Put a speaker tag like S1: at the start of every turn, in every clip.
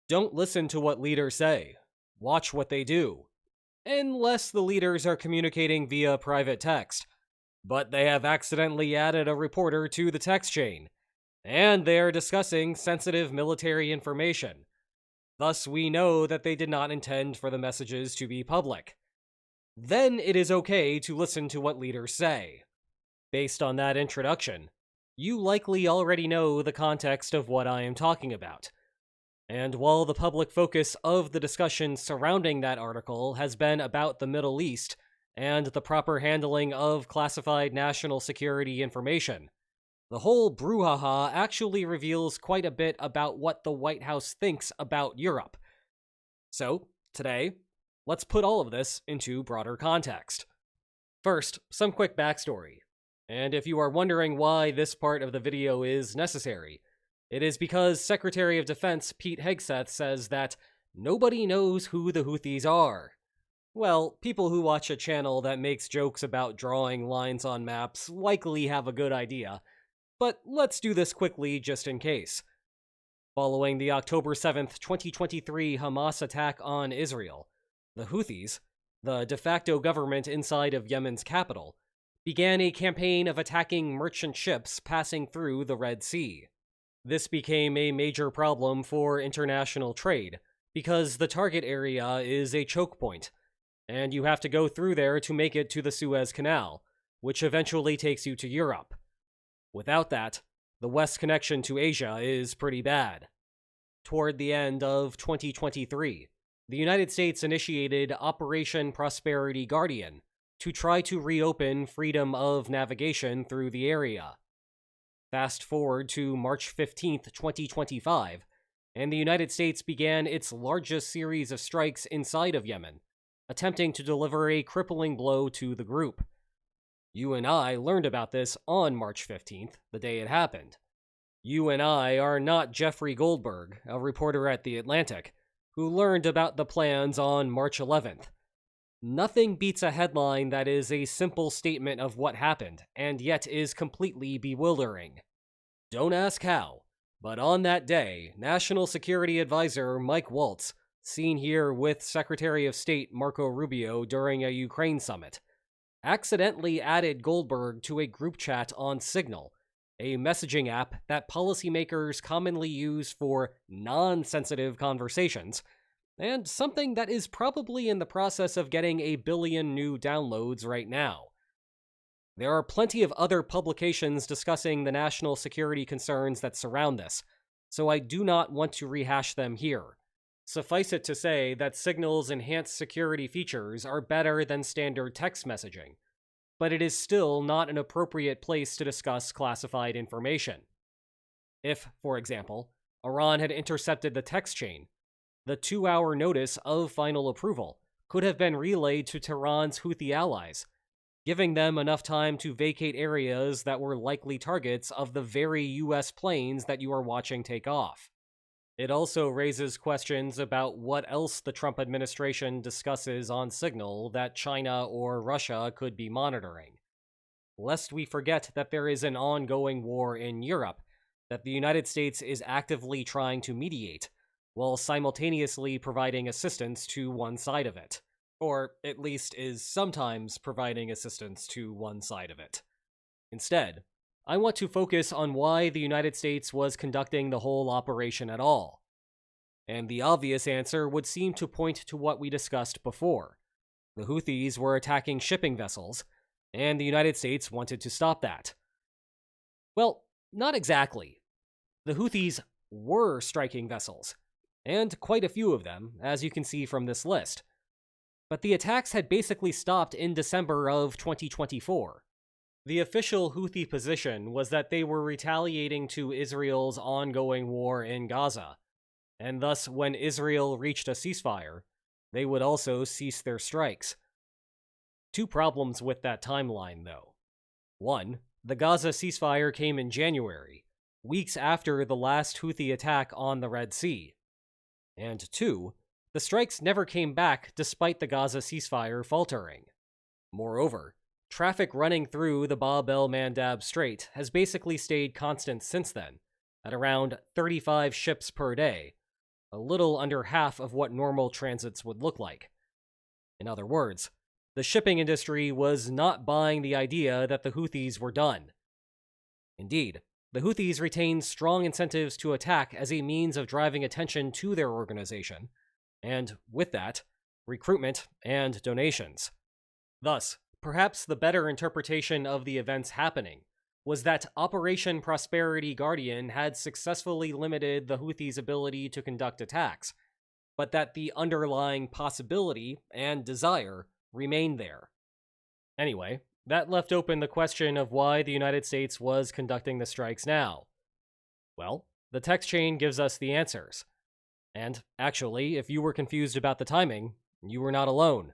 S1: Don't listen to what leaders say. Watch what they do. Unless the leaders are communicating via private text. But they have accidentally added a reporter to the text chain, and they are discussing sensitive military information. Thus, we know that they did not intend for the messages to be public. Then it is okay to listen to what leaders say. Based on that introduction, you likely already know the context of what I am talking about. And while the public focus of the discussion surrounding that article has been about the Middle East and the proper handling of classified national security information, the whole brouhaha actually reveals quite a bit about what the White House thinks about Europe. So, today, let's put all of this into broader context. First, some quick backstory. And if you are wondering why this part of the video is necessary, it is because Secretary of Defense Pete Hegseth says that nobody knows who the Houthis are. Well, people who watch a channel that makes jokes about drawing lines on maps likely have a good idea, but let's do this quickly just in case. Following the October 7th, 2023 Hamas attack on Israel, the Houthis, the de facto government inside of Yemen's capital, began a campaign of attacking merchant ships passing through the Red Sea. This became a major problem for international trade, because the target area is a choke point, and you have to go through there to make it to the Suez Canal, which eventually takes you to Europe. Without that, the West connection to Asia is pretty bad. Toward the end of 2023, the United States initiated Operation Prosperity Guardian to try to reopen freedom of navigation through the area. Fast forward to March 15th, 2025, and the United States began its largest series of strikes inside of Yemen, attempting to deliver a crippling blow to the group. You and I learned about this on March 15th, the day it happened. You and I are not Jeffrey Goldberg, a reporter at The Atlantic, who learned about the plans on March 11th. Nothing beats a headline that is a simple statement of what happened, and yet is completely bewildering. Don't ask how, but on that day, National Security Advisor Mike Waltz, seen here with Secretary of State Marco Rubio during a Ukraine summit, accidentally added Goldberg to a group chat on Signal, a messaging app that policymakers commonly use for non-sensitive conversations, and something that is probably in the process of getting 1 billion new downloads right now. There are plenty of other publications discussing the national security concerns that surround this, so I do not want to rehash them here. Suffice it to say that Signal's enhanced security features are better than standard text messaging, but it is still not an appropriate place to discuss classified information. If, for example, Iran had intercepted the text chain, the 2-hour notice of final approval could have been relayed to Tehran's Houthi allies, giving them enough time to vacate areas that were likely targets of the very U.S. planes that you are watching take off. It also raises questions about what else the Trump administration discusses on Signal that China or Russia could be monitoring. Lest we forget that there is an ongoing war in Europe that the United States is actively trying to mediate, while simultaneously providing assistance to one side of it. Or at least is sometimes providing assistance to one side of it. Instead, I want to focus on why the United States was conducting the whole operation at all. And the obvious answer would seem to point to what we discussed before. The Houthis were attacking shipping vessels, and the United States wanted to stop that. Well, not exactly. The Houthis were striking vessels, and quite a few of them, as you can see from this list. But the attacks had basically stopped in December of 2024. The official Houthi position was that they were retaliating to Israel's ongoing war in Gaza, and thus when Israel reached a ceasefire, they would also cease their strikes. Two problems with that timeline, though. One, the Gaza ceasefire came in January, weeks after the last Houthi attack on the Red Sea. And two, the strikes never came back despite the Gaza ceasefire faltering. Moreover, traffic running through the Bab el-Mandab Strait has basically stayed constant since then, at around 35 ships per day, a little under half of what normal transits would look like. In other words, the shipping industry was not buying the idea that the Houthis were done. Indeed, the Houthis retained strong incentives to attack as a means of driving attention to their organization, and with that, recruitment and donations. Thus, perhaps the better interpretation of the events happening was that Operation Prosperity Guardian had successfully limited the Houthis' ability to conduct attacks, but that the underlying possibility and desire remained there. Anyway, that left open the question of why the United States was conducting the strikes now. Well, the text chain gives us the answers. And actually, if you were confused about the timing, you were not alone.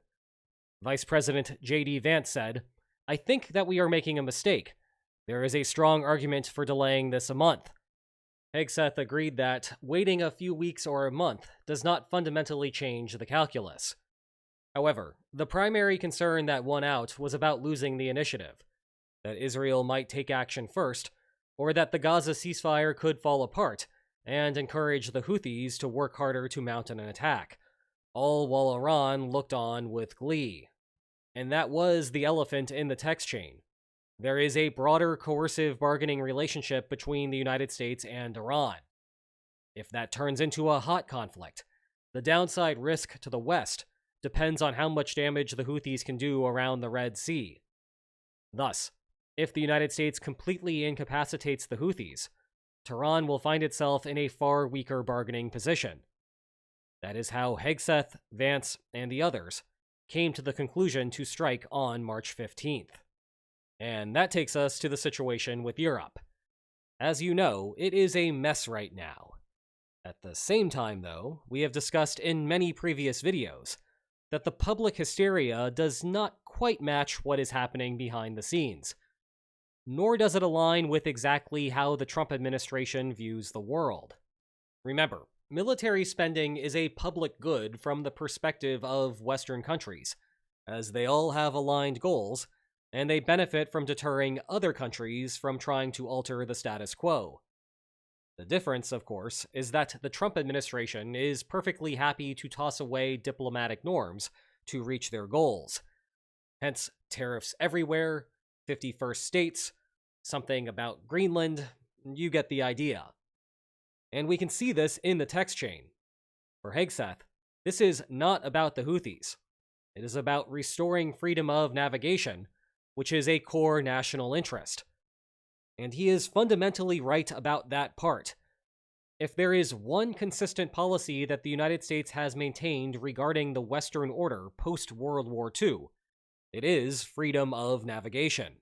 S1: Vice President J.D. Vance said, "I think that we are making a mistake. There is a strong argument for delaying this a month." Hegseth agreed that waiting a few weeks or a month does not fundamentally change the calculus. However, the primary concern that won out was about losing the initiative, that Israel might take action first, or that the Gaza ceasefire could fall apart and encourage the Houthis to work harder to mount an attack, all while Iran looked on with glee. And that was the elephant in the text chain. There is a broader coercive bargaining relationship between the United States and Iran. If that turns into a hot conflict, the downside risk to the West depends on how much damage the Houthis can do around the Red Sea. Thus, if the United States completely incapacitates the Houthis, Tehran will find itself in a far weaker bargaining position. That is how Hegseth, Vance, and the others came to the conclusion to strike on March 15th. And that takes us to the situation with Europe. As you know, it is a mess right now. At the same time, though, we have discussed in many previous videos that the public hysteria does not quite match what is happening behind the scenes, nor does it align with exactly how the Trump administration views the world. Remember, military spending is a public good from the perspective of Western countries, as they all have aligned goals, and they benefit from deterring other countries from trying to alter the status quo. The difference, of course, is that the Trump administration is perfectly happy to toss away diplomatic norms to reach their goals. Hence, tariffs everywhere, 51st states, something about Greenland, you get the idea. And we can see this in the text chain. For Hegseth, this is not about the Houthis. It is about restoring freedom of navigation, which is a core national interest. And he is fundamentally right about that part. If there is one consistent policy that the United States has maintained regarding the Western order post-World War II, it is freedom of navigation.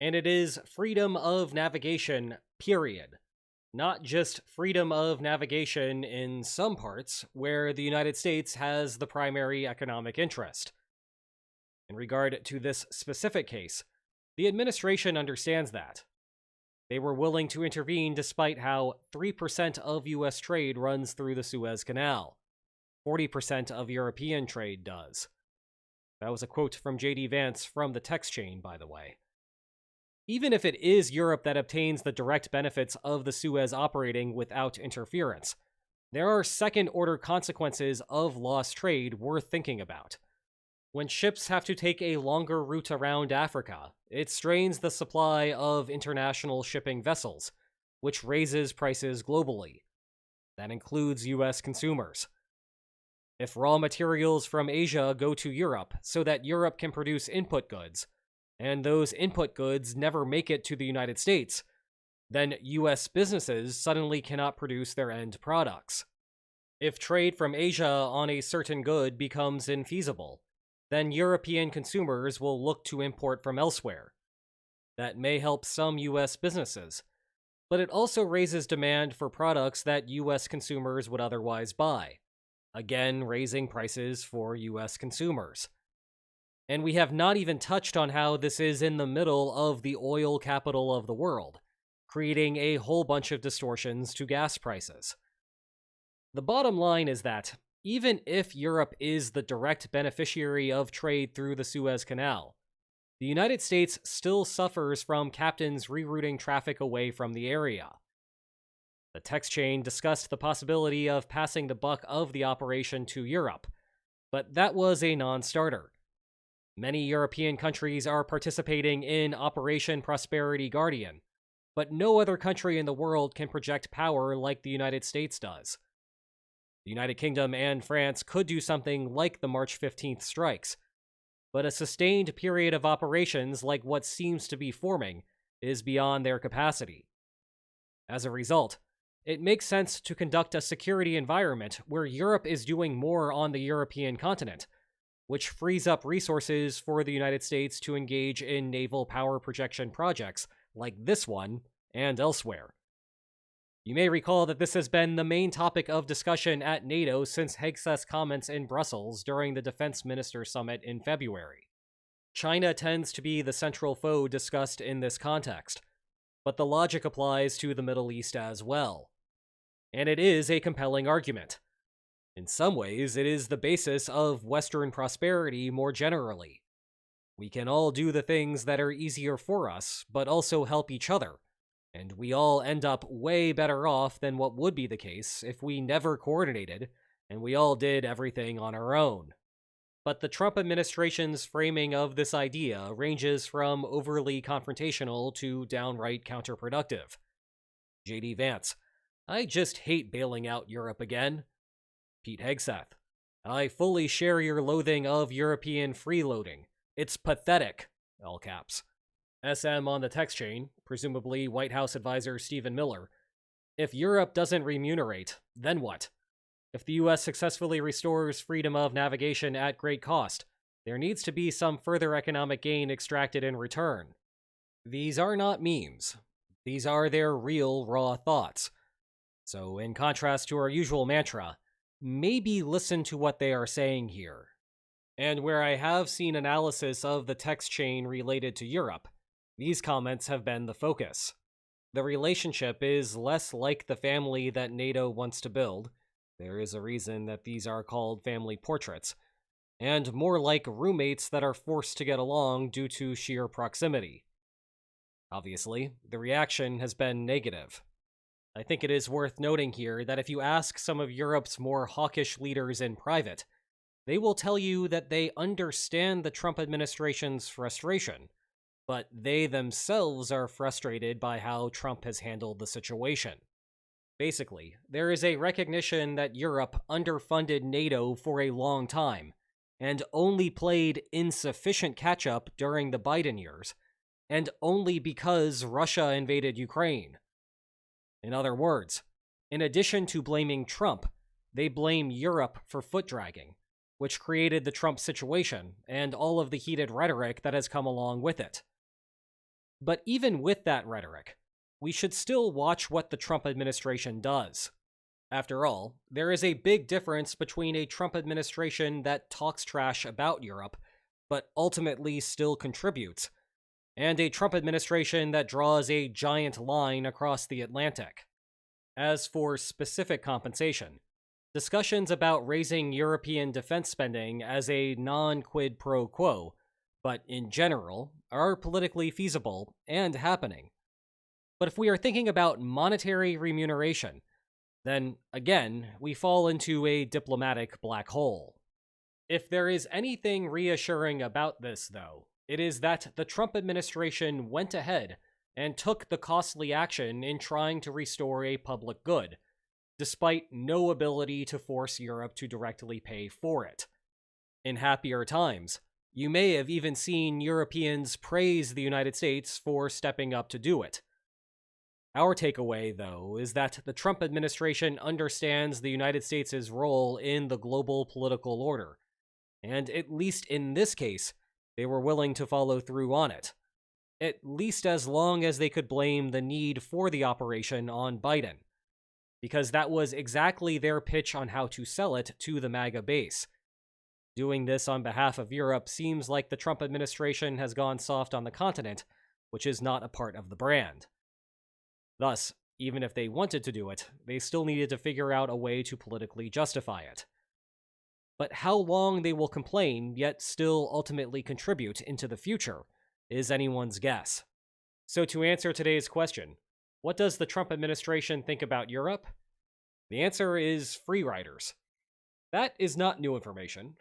S1: And it is freedom of navigation, period. Not just freedom of navigation in some parts where the United States has the primary economic interest. In regard to this specific case, the administration understands that. They were willing to intervene despite how 3% of U.S. trade runs through the Suez Canal. 40% of European trade does. That was a quote from J.D. Vance from the text chain, by the way. Even if it is Europe that obtains the direct benefits of the Suez operating without interference, there are second-order consequences of lost trade worth thinking about. When ships have to take a longer route around Africa, it strains the supply of international shipping vessels, which raises prices globally. That includes U.S. consumers. If raw materials from Asia go to Europe so that Europe can produce input goods, and those input goods never make it to the United States, then U.S. businesses suddenly cannot produce their end products. If trade from Asia on a certain good becomes infeasible, then European consumers will look to import from elsewhere. That may help some U.S. businesses, but it also raises demand for products that U.S. consumers would otherwise buy, again raising prices for U.S. consumers. And we have not even touched on how this is in the middle of the oil capital of the world, creating a whole bunch of distortions to gas prices. The bottom line is that, even if Europe is the direct beneficiary of trade through the Suez Canal, the United States still suffers from captains rerouting traffic away from the area. The text chain discussed the possibility of passing the buck of the operation to Europe, but that was a non-starter. Many European countries are participating in Operation Prosperity Guardian, but no other country in the world can project power like the United States does. The United Kingdom and France could do something like the March 15th strikes, but a sustained period of operations like what seems to be forming is beyond their capacity. As a result, it makes sense to conduct a security environment where Europe is doing more on the European continent, which frees up resources for the United States to engage in naval power projection projects like this one and elsewhere. You may recall that this has been the main topic of discussion at NATO since Hegseth's comments in Brussels during the Defense Minister Summit in February. China tends to be the central foe discussed in this context, but the logic applies to the Middle East as well. And it is a compelling argument. In some ways, it is the basis of Western prosperity more generally. We can all do the things that are easier for us, but also help each other, and we all end up way better off than what would be the case if we never coordinated and we all did everything on our own. But the Trump administration's framing of this idea ranges from overly confrontational to downright counterproductive. J.D. Vance: I just hate bailing out Europe again. Pete Hegseth: I fully share your loathing of European freeloading. It's pathetic, all caps. SM on the text chain, presumably White House advisor Stephen Miller: if Europe doesn't remunerate, then what? If the U.S. successfully restores freedom of navigation at great cost, there needs to be some further economic gain extracted in return. These are not memes. These are their real, raw thoughts. So, in contrast to our usual mantra, maybe listen to what they are saying here. And where I have seen analysis of the text chain related to Europe, these comments have been the focus. The relationship is less like the family that NATO wants to build. There is a reason that these are called family portraits, and more like roommates that are forced to get along due to sheer proximity. Obviously, the reaction has been negative. I think it is worth noting here that if you ask some of Europe's more hawkish leaders in private, they will tell you that they understand the Trump administration's frustration, but they themselves are frustrated by how Trump has handled the situation. Basically, there is a recognition that Europe underfunded NATO for a long time, and only played insufficient catch-up during the Biden years, and only because Russia invaded Ukraine. In other words, in addition to blaming Trump, they blame Europe for foot-dragging, which created the Trump situation and all of the heated rhetoric that has come along with it. But even with that rhetoric, we should still watch what the Trump administration does. After all, there is a big difference between a Trump administration that talks trash about Europe, but ultimately still contributes, and a Trump administration that draws a giant line across the Atlantic. As for specific compensation, discussions about raising European defense spending as a non-quid pro quo, but in general, are politically feasible and happening. But if we are thinking about monetary remuneration, then again, we fall into a diplomatic black hole. If there is anything reassuring about this, though, it is that the Trump administration went ahead and took the costly action in trying to restore a public good, despite no ability to force Europe to directly pay for it. In happier times, you may have even seen Europeans praise the United States for stepping up to do it. Our takeaway, though, is that the Trump administration understands the United States' role in the global political order, and at least in this case, they were willing to follow through on it, at least as long as they could blame the need for the operation on Biden, because that was exactly their pitch on how to sell it to the MAGA base. Doing this on behalf of Europe seems like the Trump administration has gone soft on the continent, which is not a part of the brand. Thus, even if they wanted to do it, they still needed to figure out a way to politically justify it. But how long they will complain, yet still ultimately contribute into the future, is anyone's guess. So to answer today's question, What does the Trump administration think about Europe? The answer is free riders. That is not new information.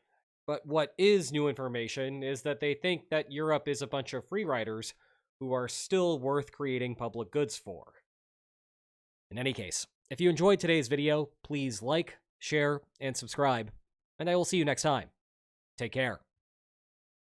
S1: But what is new information is that they think that Europe is a bunch of free riders who are still worth creating public goods for. In any case, if you enjoyed today's video, please like, share, and subscribe, and I will see you next time. Take care.